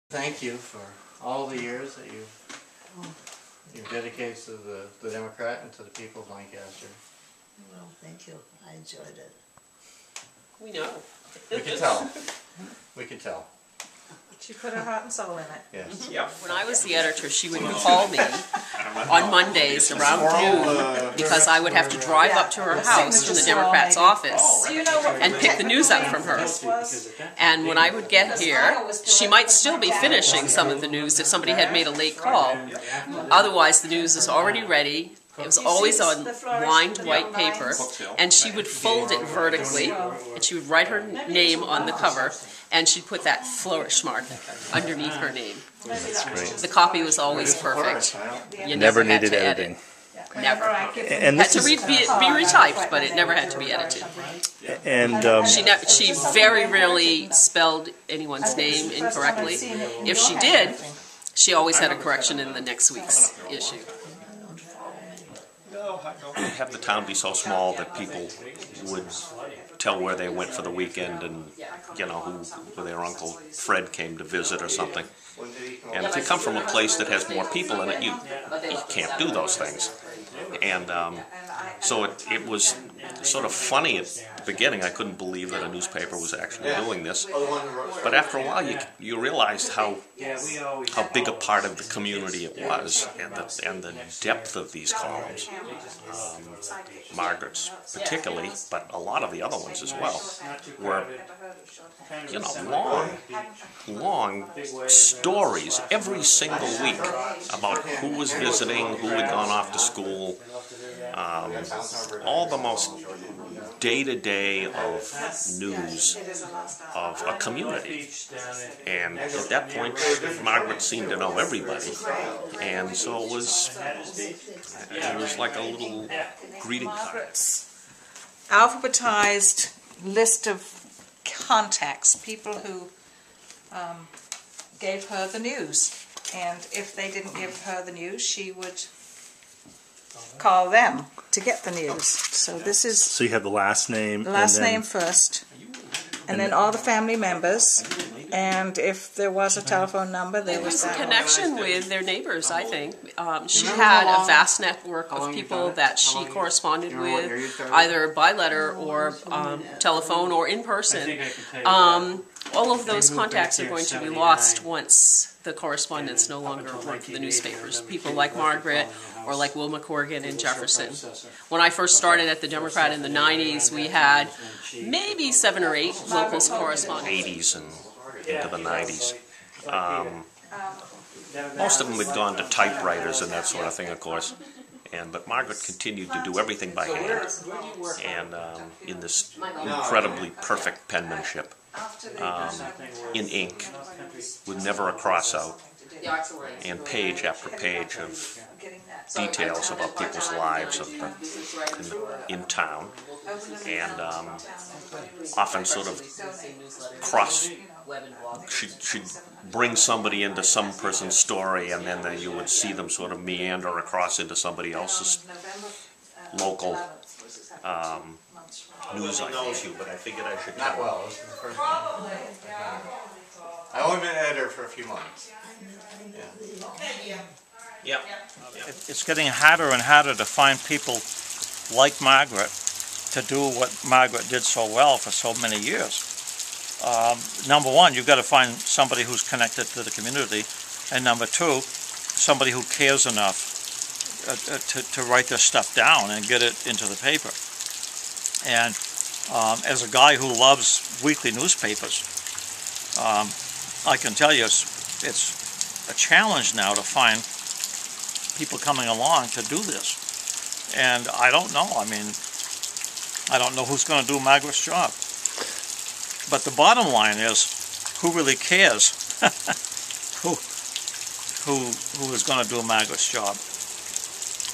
Thank you for all the years that you've dedicated to the Democrat and to the people of Lancaster. Well, thank you. I enjoyed it. We know. We can tell. We can tell. She put her heart and soul in it. Yes. Yep. When I was the editor, she would call me on Mondays around noon because I would have to drive up to her house from the Democrat's office and pick the news up from her. And when I would get here, she might still be finishing some of the news if somebody had made a late call. Otherwise, the news is already ready. It was always on lined white paper, and she would fold it vertically, and she would write her name on the cover, and she'd put that flourish mark underneath her name. That's great. The copy was always perfect. You Never had needed to editing. Never. And Had this to is, be retyped, but it never had to be edited. and She very rarely spelled anyone's name incorrectly. If she did, she always had a correction in the next week's issue. Have the town be so small that people would tell where they went for the weekend and, you know, who their Uncle Fred came to visit or something. And if you come from a place that has more people in it, you can't do those things. And so it was sort of funny at the beginning. I couldn't believe that a newspaper was actually doing this. But after a while, you realized how big a part of the community it was, and the depth of these columns. Margaret's particularly, but a lot of the other ones as well, were, you know, long stories every single week about who was visiting, who had gone off to school, all the most day-to-day of news of a community. And at that point, Margaret seemed to know everybody, and so it was like a little greeting card. Alphabetized list of contacts, people who gave her the news. And if they didn't give her the news, she would call them to get the news. So this is so you have the last name. last name first, and then all the family members. And if there was a telephone number, there was that. Connection with their neighbors, I think. She had a vast network of people that she corresponded with, either by letter or telephone or in person. All of those contacts are going to be lost once the correspondents no longer work for the newspapers. People like Margaret or like Wilma Corrigan in Jefferson. When I first started at the Democrat in the 90s, we had maybe 7 or 8 local correspondents. 80s and into the 90s. Most of them had gone to typewriters and that sort of thing, of course. But Margaret continued to do everything by hand, and in this incredibly perfect penmanship, in ink, with never a cross out, and page after page of details about people's lives in town, and often sort of she'd bring somebody into some person's story, and then you would see them sort of meander across into somebody else's local news. I know you, but I figured I should tell. Not well. This is the first time. I only been editor for a few months. Yeah. It's getting harder and harder to find people like Margaret to do what Margaret did so well for so many years. Number one, you've got to find somebody who's connected to the community, and number two, somebody who cares enough to write this stuff down and get it into the paper. And as a guy who loves weekly newspapers, I can tell you it's a challenge now to find people coming along to do this. And I don't know. I mean, I don't know who's going to do Margaret's job. But the bottom line is, who really cares who is going to do Margaret's job?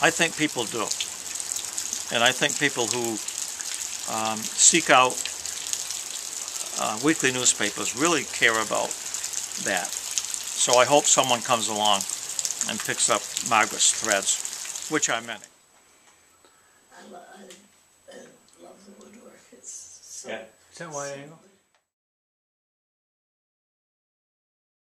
I think people do. And I think people who seek out weekly newspapers really care about that. So I hope someone comes along and picks up Margaret's threads, which are many. I love the woodwork. It's so Is that wide angle?